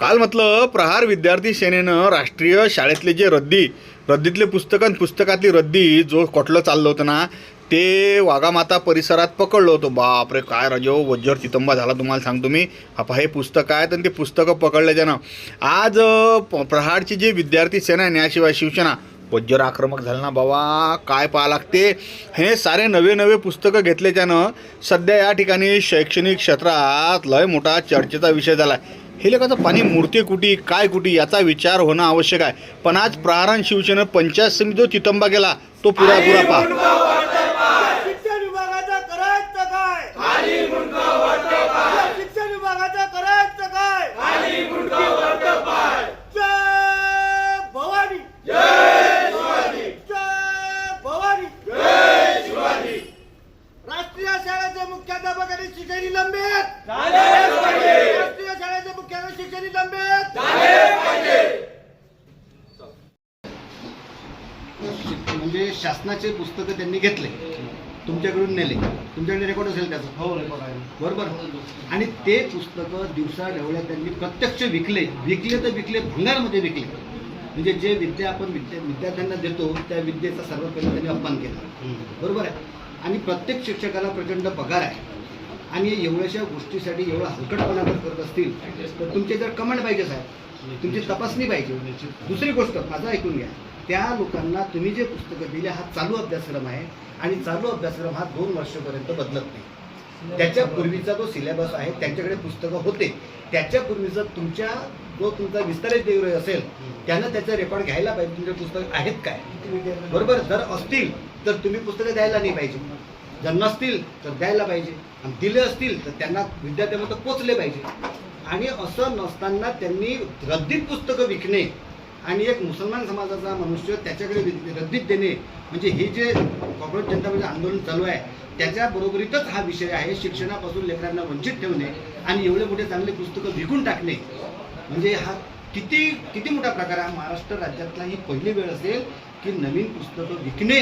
काल म्हटलं प्रहार विद्यार्थी सेनेनं राष्ट्रीय शाळेतले जे रद्दीतले पुस्तकं पुस्तकातली रद्दी जो कोटलं चाललं होतं ना ते वाघामाता परिसरात पकडलं होतं। बापरे काय राजो वज्जर चितंबा झाला तुम्हाला सांगतो मी। हे पुस्तक आहेत आणि ते पुस्तकं पकडल्याच्यानं आज प्रहारची जी विद्यार्थी सेना आहे याशिवाय शिवसेना वज्जर आक्रमक झालं ना बाबा। काय पाहा लागते हे सारे नवे पुस्तकं घेतल्याच्यानं सध्या या ठिकाणी शैक्षणिक क्षेत्रात लय मोठा चर्चेचा विषय झाला आहे। हे लेखाचं पाणी मूर्ती कुठी काय कुठी याचा विचार होणं आवश्यक आहे। पण आज प्रहार शिवसेना पंचायत समिती जो चितंबा गेला तो पुरा पहा। राष्ट्रीय शाळेचे मुख्याध्यापक आणि शिक्षक निलंबित राष्ट्रीय शाळेचे मुख्याध्यापक शिक्षक निलंबित म्हणजे शासनाचे पुस्तकं त्यांनी घेतले तुमच्याकडून नेले तुमच्याकडे रेकॉर्ड असेल त्याचं? हो रेकॉर्ड आहे बरोबर। आणि ते पुस्तकं दिवसा ढवळ्या त्यांनी प्रत्यक्ष विकले तर विकले भंगारमध्ये विकले। म्हणजे जे विद्या आपण विद्यार्थ्यांना देतो त्या विद्येचा सर्व पहिला त्यांनी अपमान केला बरोबर आहे। आणि प्रत्येक शिक्षकाला प्रचंड पगार आहे आणि एवढ्याशा गोष्टीसाठी एवढा हलकटपणा जर करत असतील तर तुमचे जर कमांड पाहिजे साहेब, तुमची तपासणी पाहिजे। दुसरी गोष्ट माझं ऐकून घ्या, त्या लोकांना तुम्ही जे पुस्तकं दिले हा चालू अभ्यासक्रम आहे आणि चालू अभ्यासक्रम हा 2 वर्षापर्यंत बदलत नाही। त्याच्या पूर्वीचा जो सिलेबस आहे त्यांच्याकडे पुस्तकं होते, त्याच्यापूर्वीचा तुमचा विस्तारित देवराय असेल त्यानं त्याचा रेकॉर्ड घ्यायला पाहिजे। तुमचे पुस्तक आहेत काय बरोबर, जर असतील तर तुम्ही पुस्तकं द्यायला नाही पाहिजे, जर नसतील तर द्यायला पाहिजे आणि दिले असतील तर त्यांना विद्यार्थ्यांमध्ये पोचले पाहिजे। आणि असं नसताना त्यांनी रद्दीत पुस्तकं विकणे आणि एक मुसलमान समाजाचा मनुष्य त्याच्याकडे रद्दीत देणे म्हणजे हे जे कॉर्पोरेट जनता म्हणजे आंदोलन चालू आहे त्याच्या बरोबरीतच हा विषय आहे। शिक्षणापासून लेकरांना वंचित ठेवणे आणि एवढे मोठे चांगले पुस्तकं विकून टाकणे म्हणजे हा किती मोठा प्रकार आहे। महाराष्ट्र राज्यातला ही पहिली वेळ असेल की नवीन पुस्तकं विकणे,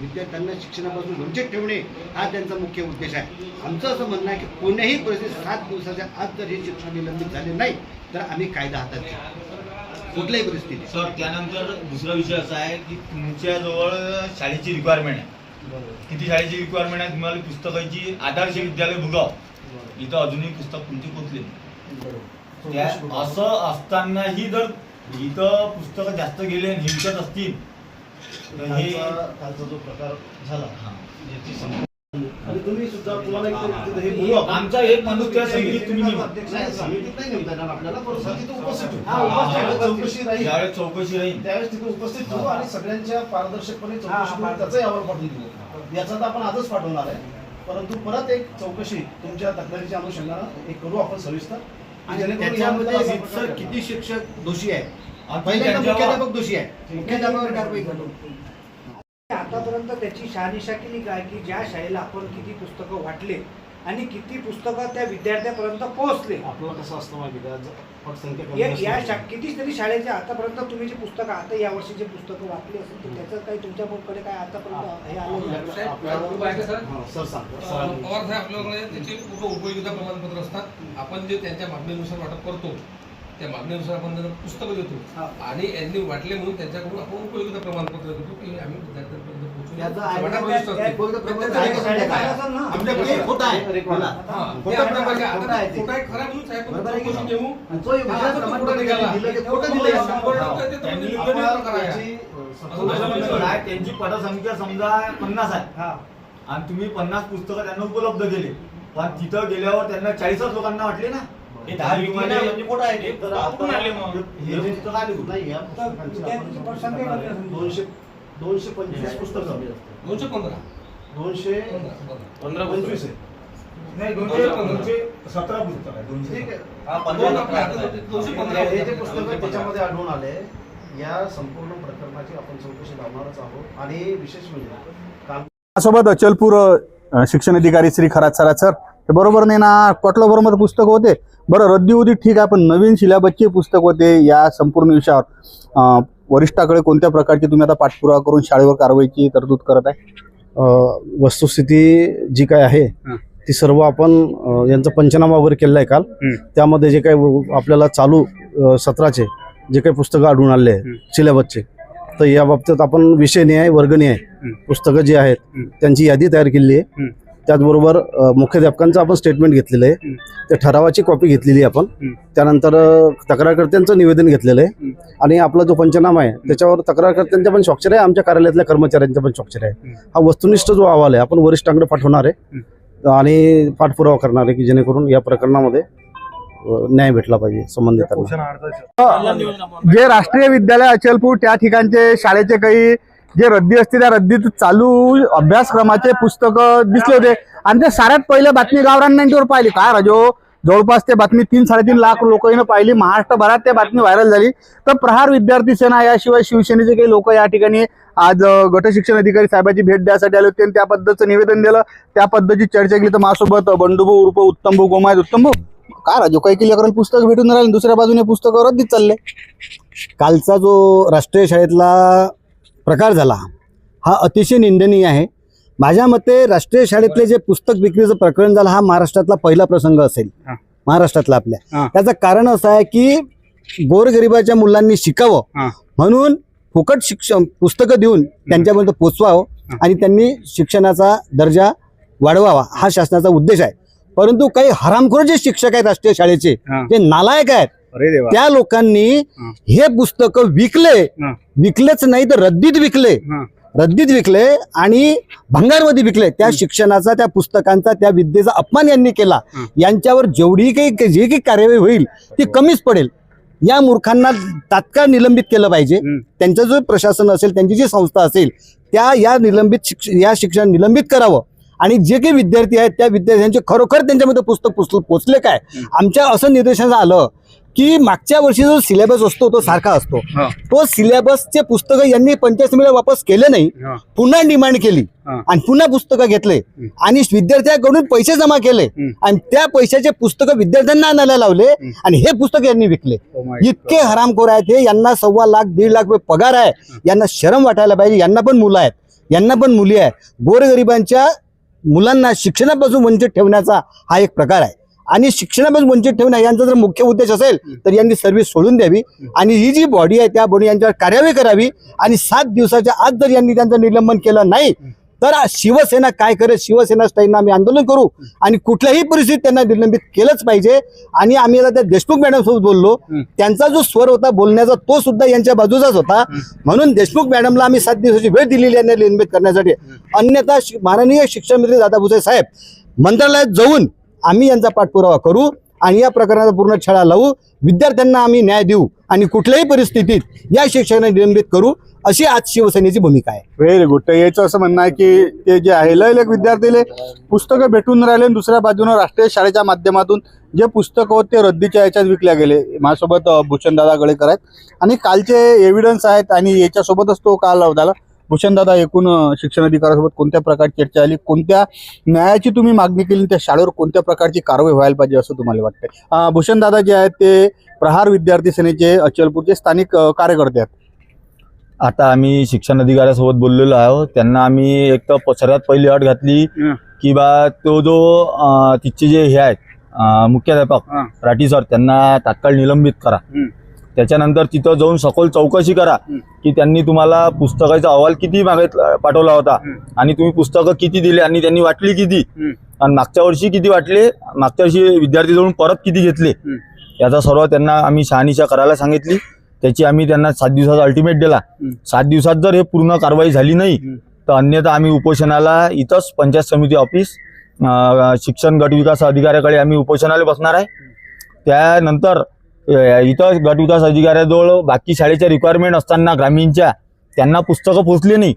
विद्यार्थ्यांना शिक्षणापासून वंचित ठेवणे हा त्यांचा मुख्य उद्देश आहे। आमचं असं म्हणणं आहे की कोणत्याही परिस्थितीत 7 दिवसाच्या आत जर हे शिक्षण निलंबित झाले नाही तर आम्ही कायदा हातात घेऊ कुठल्याही परिस्थितीत। सर त्यानंतर दुसरा विषय असा आहे की तुमच्याजवळ शाळेची रिक्वायरमेंट आहे, किती शाळेची रिक्वायरमेंट आहे तुम्हाला पुस्तकाची आदर्श विद्यालय भुगाव इथं अजूनही पुस्तक तुमची पोचले नाही। असं असतानाही जर इथं पुस्तकं जास्त गेले आणि हिंसत असतील तर हे कालचा जो प्रकार झाला आणि तुम्ही सुद्धा तुम्हाला हे बोलू आपण आमचा एक माणूस त्या समितीत तुम्ही समितीत नाही नेमता येणार आपल्याला, पण तिथे उपस्थित चौकशी राहील, ज्यावेळेस चौकशी राहील त्यावेळेस तिथे उपस्थित होऊ आणि सगळ्यांच्या पारदर्शकपणे चौकशी त्याचाही अहवाल पाठवून देऊ। याचा तर आपण आजच पाठवणार आहे, परंतु परत एक चौकशी तुमच्या तक्रारीच्या अनुषंगानं एक करू आपण सविस्तर आणि त्याच्यामध्ये किती शिक्षक दोषी आहे, पहिल्यांदा मुख्याध्यापक दोषी आहे, मुख्याध्यापकावर कारवाई करू। आतापर्यंत त्याची शहानिशा केली काय की ज्या शाळेला आपण किती पुस्तकं वाटले आणि किती पुस्तकं त्या विद्यार्थ्यापर्यंत पोहोचले। आपलं कसं असतं माहिती का, पटसंख्या किती तरी शाळेचे आतापर्यंत तुम्ही जे पुस्तकं आता यावर्षी जे पुस्तकं वाटली असेल तर त्याचं काही तुमच्याकडे काय आतापर्यंत हे आलं? सर सांगतो पवार साहेब आपल्याकडे त्याचे पूर्ण उपयोगिता प्रमाणपत्र असतात। आपण जे त्यांच्या मागणीनुसार वाटप करतो त्या मागणीनुसार आपण त्यांना पुस्तकं देतो आणि यांनी वाटले म्हणून त्यांच्याकडून आपण उपयोगिता प्रमाणपत्र देतो की आम्ही विद्यार्थ्यांपर्यंत त्यांची पटसंख्या समजा 50 आहे आणि तुम्ही 50 पुस्तकं त्यांना उपलब्ध केले, पण तिथं गेल्यावर त्यांना 40 लोकांना वाटले ना। हे 10 म्हणजे कुठं आहे तर आपण आले मग हे पुस्तक आले नाही या पुस्तकांची 225 पुस्तकं 215 225 आहे नाही 217 पुस्तक आहे। ठीक आहे, 215 हे जे पुस्तकं त्याच्यामध्ये आढळून आले या संपूर्ण प्रकरणाची आपण चौकशी लावणारच आहोत। आणि विशेष म्हणजे काल सोबत अचलपूर शिक्षण अधिकारी श्री खरात सर हे बरोबर नाही ना, कोटला बरोबर पुस्तक होते बरं रद्दी होती ठीक आहे, पण नवीन सिलेबसचे पुस्तक होते या संपूर्ण विषयावर वरिष्ठाकडे कोणत्या प्रकारची तुम्ही आता पाठपुरावा करून शाळेवर कारवाईची तरतूद करत आहे? वस्तुस्थिती जी काय आहे ती सर्व आपण यांचा पंचनामा वगैरे केलेला आहे काल. त्यामध्ये जे काही आपल्याला चालू सत्राचे जे काही पुस्तकं आढळून आले आहे सिलेबसचे, तर या बाबतीत आपण विषयनिहाय वर्गनिहाय पुस्तकं जी आहेत त्यांची यादी तयार केलेली आहे. त्याचबरोबर मुख्याध्यापकांचं आपण स्टेटमेंट घेतलेलं आहे, त्या ठरावाची कॉपी घेतलेली आहे आपण. त्यानंतर तक्रारकर्त्यांचं निवेदन घेतलेलं आहे आणि आपला जो पंचनामा आहे त्याच्यावर तक्रारकर्त्यांच्या पण स्वाक्षरी आहे, आमच्या कार्यालयातल्या कर्मचाऱ्यांच्या पण स्वाक्षरी आहे. हा वस्तुनिष्ठ जो अहवाल आहे आपण वरिष्ठांकडे पाठवणार आहे आणि पाठपुरावा करणार आहे की जेणेकरून या प्रकरणामध्ये न्याय भेटला पाहिजे संबंधितांना. जे राष्ट्रीय विद्यालय अचलपूर त्या ठिकाणचे शाळेचे काही जे रद्दी असते त्या रद्दीत चालू अभ्यासक्रमाचे पुस्तकं दिसले होते आणि ते साऱ्यात पहिले बातमी गावरान 90वर पाहिली. काय राजो, जवळपास ते बातमी 3-3.5 लाख लोकांनी पाहिली. महाराष्ट्रभरात त्या बातमी व्हायरल झाली. तर प्रहार विद्यार्थी सेना याशिवाय शिवसेनेचे काही लोक या ठिकाणी आज गट शिक्षण अधिकारी साहेबांची भेट द्यायसाठी आले होते आणि त्या पद्धतीचं निवेदन दिलं, त्या पद्धतीची चर्चा केली. तर माझ्यासोबत बंडूभाऊ उर्फ उत्तमभाऊ गोमाय. उत्तमभाऊ, काय राजो, काही लेकरांना पुस्तक भेटून राहिले, दुसऱ्या बाजूने पुस्तकं रद्दीत चालले. कालचा जो राष्ट्रीय शाळेतला प्रकार झाला हा अतिशय निंदनीय आहे. माझ्या मते राष्ट्रीय शाळेतले जे पुस्तक विक्रीचं प्रकरण झालं हा महाराष्ट्रातला पहिला प्रसंग असेल, महाराष्ट्रातला आपल्या. त्याचं कारण असं आहे की गोरगरिबाच्या मुलांनी शिकावं म्हणून फुकट शिक्षण पुस्तकं देऊन त्यांच्यापर्यंत पोचवावं आणि त्यांनी शिक्षणाचा दर्जा वाढवावा हा शासनाचा उद्देश आहे. परंतु काही हरामखोर जे शिक्षक आहेत राष्ट्रीय शाळेचे, ते नालायक आहेत, त्या लोकांनी हे पुस्तकं विकलेच नाही तर रद्दीत विकले आणि भंगारमध्ये विकले. त्या शिक्षणाचा, त्या पुस्तकांचा, त्या विद्येचा अपमान यांनी केला. यांच्यावर जेवढी काही जे काही कार्यवाही होईल ती कमीच पडेल. या मूर्खांना तात्काळ निलंबित केलं पाहिजे. त्यांचं जो प्रशासन असेल, त्यांची जी संस्था असेल, या शिक्षण निलंबित करावं आणि जे काही विद्यार्थी आहेत त्या विद्यार्थ्यांचे खरोखर त्यांच्यामध्ये पुस्तक पोचले काय. आमच्या असं निर्देशन आलं की मागच्या वर्षी जो सिलेबस असतो तो सारखा असतो, तो सिलेबसचे पुस्तकं यांनी पंचायत समितीला वापस केले नाही, पुन्हा डिमांड केली आणि पुन्हा पुस्तकं घेतले आणि विद्यार्थ्यांकडून पैसे जमा केले आणि त्या पैशाचे पुस्तकं विद्यार्थ्यांना आणायला लावले आणि हे पुस्तक यांनी विकले. इतके हरामखोर आहेत हे. यांना 1.25 लाख 1.5 लाख रुपये पगार आहे. यांना शरम वाटायला पाहिजे. यांना पण मुलं आहेत, यांना पण मुली आहेत. गोरगरिबांच्या मुलांना शिक्षणापासून वंचित ठेवण्याचा हा एक प्रकार आहे आणि शिक्षणापासून वंचित ठेवणं यांचा जर मुख्य उद्देश असेल तर यांनी सर्व्हिस सोडून द्यावी आणि ही जी बॉडी आहे त्या बॉडी यांच्यावर कार्यवाही करावी आणि 7 दिवसाच्या आत जर यांनी त्यांचं निलंबन केलं नाही तर शिवसेना काय करेल, शिवसेना स्टाईलनं आम्ही आंदोलन करू आणि कुठल्याही परिस्थितीत त्यांना निलंबित केलंच पाहिजे. आणि आम्ही आता त्या देशमुख मॅडम सोबत बोललो, त्यांचा जो स्वर होता बोलण्याचा तो सुद्धा यांच्या बाजूचाच होता. म्हणून देशमुख मॅडमला आम्ही 7 दिवसाची वेळ दिलेली यांना निलंबित करण्यासाठी. अन्यथा माननीय शिक्षण मंत्री दादा भुसे साहेब मंत्रालयात जाऊन आम्ही यांचा पाठपुरावा करू आणि या प्रकरणाचा पूर्ण छडा लावू. विद्यार्थ्यांना आम्ही न्याय देऊ आणि कुठल्याही परिस्थितीत या शिक्षकांना निलंबित करू अशी आज शिवसेनेची भूमिका आहे. Very good. तर याचं असं म्हणणं आहे की ते जे आहे लय विद्यार्थीले पुस्तकं भेटून राहिले, दुसऱ्या बाजूने राष्ट्रीय शाळेच्या माध्यमातून जे पुस्तकं होते ते रद्दीच्या याच्यात विकल्या गेले. माझ्यासोबत भूषणदादा गळेकर आहेत आणि कालचे एव्हिडन्स आहेत आणि याच्यासोबतच तो काल झाला. भूषणदादा, एकूण शिक्षण अधिकाऱ्यासोबत कोणत्या प्रकारची चर्चा झाली, कोणत्या न्यायाची तुम्ही मागणी केली, त्या शाळेवर कोणत्या प्रकारची कारवाई व्हायला पाहिजे असं तुम्हाला वाटतंय? भूषणदादा जे आहेत ते प्रहार विद्यार्थी सेनेचे अचलपूरचे स्थानिक कार्यकर्ते आहेत. आता आम्ही शिक्षण अधिकाऱ्यासोबत बोललेलो आहोत. त्यांना आम्ही एक तर सर्वात पहिली अट घातली की बा तो जो तिथचे जे हे आहेत मुख्याध्यापक राठी सर त्यांना तात्काळ निलंबित करा. त्याच्यानंतर तिथं जाऊन सखोल चौकशी करा की त्यांनी तुम्हाला पुस्तकाचा अहवाल किती पाठवला होता आणि तुम्ही पुस्तकं किती दिले आणि त्यांनी वाटली किती आणि मागच्या वर्षी किती वाटले, मागच्या वर्षी विद्यार्थी जवळून परत किती घेतले, याचा सर्व त्यांना आम्ही शहानिशा करायला सांगितली. त्याची आम्ही त्यांना 7 दिवसाचा अल्टिमेट दिला. 7 दिवसात जर हे पूर्ण कारवाई झाली नाही तर अन्यथा आम्ही उपोषणाला इथंच पंचायत समिती ऑफिस शिक्षण गट विकास अधिकाऱ्याकडे आम्ही उपोषणाला बसणार आहे. त्यानंतर इथं गट विकास अधिकाऱ्याजवळ बाकी शाळेच्या रिक्वायरमेंट असताना ग्रामीणच्या त्यांना पुस्तकं पोचली नाही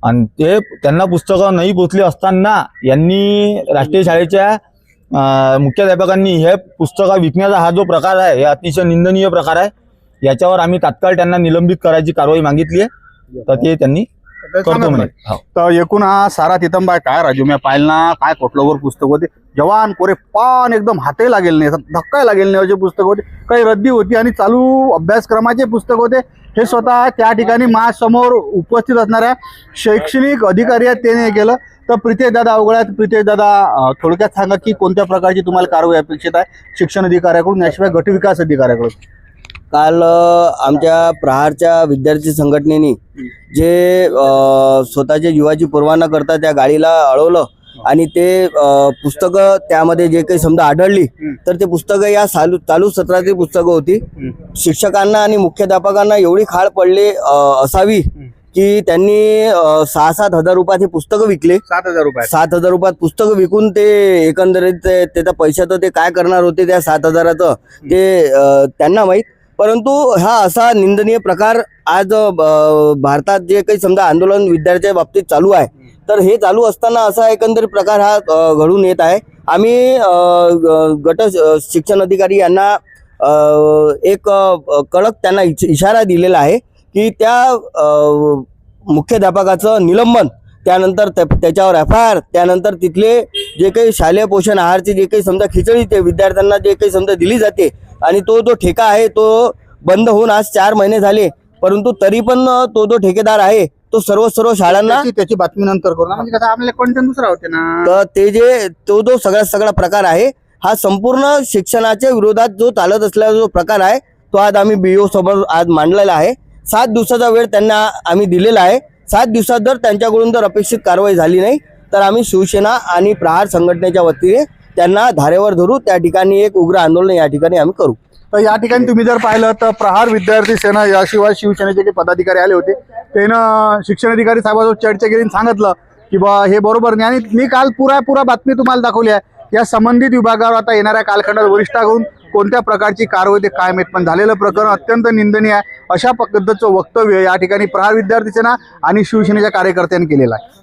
आणि ते त्यांना पुस्तकं नाही पोचली असताना यांनी राष्ट्रीय शाळेच्या मुख्याध्यापकांनी हे पुस्तकं विकण्याचा हा जो प्रकार आहे हे अतिशय निंदनीय प्रकार आहे. याच्यावर आम्ही तात्काळ त्यांना निलंबित करायची कारवाई मागितली आहे तर ते त्यांनी करतो म्हणे. तर एकूण हा सारा तितंबा आहे. काय राजू, मी पाहिलं ना, काय कोटलोवर पुस्तक होते, जवान कोरे पान एकदम हाते लागेल नाही, धक्का लागेल नाही असे पुस्तक होते. काही रद्दी होती आणि चालू अभ्यासक्रमाचे पुस्तक होते. हे स्वतः त्या ठिकाणी माझ्यासमोर उपस्थित असणाऱ्या शैक्षणिक अधिकारी आहेत त्याने हे केलं. तर प्रितेश दादा अवघड आहेत. प्रितेश दादा थोडक्यात सांगा की कोणत्या प्रकारची तुम्हाला कारवाई अपेक्षित आहे शिक्षण अधिकाऱ्याकडून याशिवाय गट विकास अधिकाऱ्याकडून? काल आमच्या प्रहारच्या विद्यार्थी संघटनेने जे स्वतःच्या जीवाची पर्वा न करता त्या गाडीला अडवलं आणि ते पुस्तकं त्यामध्ये जे काही समजा आढळली तर ते पुस्तकं या चालू सत्रातील पुस्तकं होती. शिक्षकांना आणि मुख्याध्यापकांना एवढी खाळ पडली असावी की त्यांनी 6-7 हजार रुपयात हे पुस्तकं विकले. 7,000 रुपये. 7,000 रुपयात पुस्तकं विकून ते एकंदरीत त्याचा पैशाचं ते काय करणार होते त्या 7,000चं ते त्यांना माहीत. परंतु हा असा निंदनीय प्रकार आज भारतात जे काही समजा आंदोलन विद्यार्थ्यांच्या बाबतीत चालू आहे तर हे चालू असताना असा एकंदरीत प्रकार हा घडून येत आहे. आम्ही गट शिक्षण अधिकारी यांना एक कडक त्यांना इशारा दिलेला आहे की त्या मुख्याध्यापकाचं निलंबन, त्यानंतर त्याच्यावर FIR, त्यानंतर तिथले जे काही शालेय पोषण आहारची जे काही समजा खिचडी ते विद्यार्थ्यांना जे काही समजा दिली जाते आणि तो जो ठेका आहे तो बंद होऊन आज 4 महिने झाले, परंतु तरी पण तो जो ठेकेदार आहे तो सर्व शाळांना त्याची बातमी नंतर करू ना, म्हणजे कसं आपल्याला कंटेंट दुसरा होते ना. तर ते जे तो जो सगळा प्रकार आहे हा संपूर्ण शिक्षणाच्या विरोधात जो चालत असलेला जो प्रकार आहे तो आज आम्ही BO समोर आज मांडलेला आहे. 7 दिवसाचा वेळ त्यांना आम्ही दिलेला आहे. 7 दिवसात जर त्यांच्याकडून जर अपेक्षित कारवाई झाली नाही तर आम्ही शिवसेना आणि प्रहार संघटनेच्या वतीने त्यांना धारेवर धरू. त्या ठिकाणी एक उग्र आंदोलन या ठिकाणी आम्ही करू. तर या ठिकाणी तुम्ही जर पाहिलं तर प्रहार विद्यार्थी सेना याशिवाय शिवसेनेचे काही पदाधिकारी आले होते. त्यानं शिक्षण अधिकारी साहेबांसोबत चर्चा केली आणि सांगितलं की बा हे बरोबर नाही. आणि मी काल पुरा बातमी तुम्हाला दाखवली आहे. या संबंधित विभागावर आता येणाऱ्या कालखंडात वरिष्ठाकडून कोणत्या प्रकारची कारवाई ते काय माहीत, पण झालेलं प्रकरण अत्यंत निंदनीय आहे. अशा पद्धतीचं वक्तव्य या ठिकाणी प्रहार विद्यार्थी सेना आणि शिवसेनेच्या कार्यकर्त्यांनी केलेलं आहे.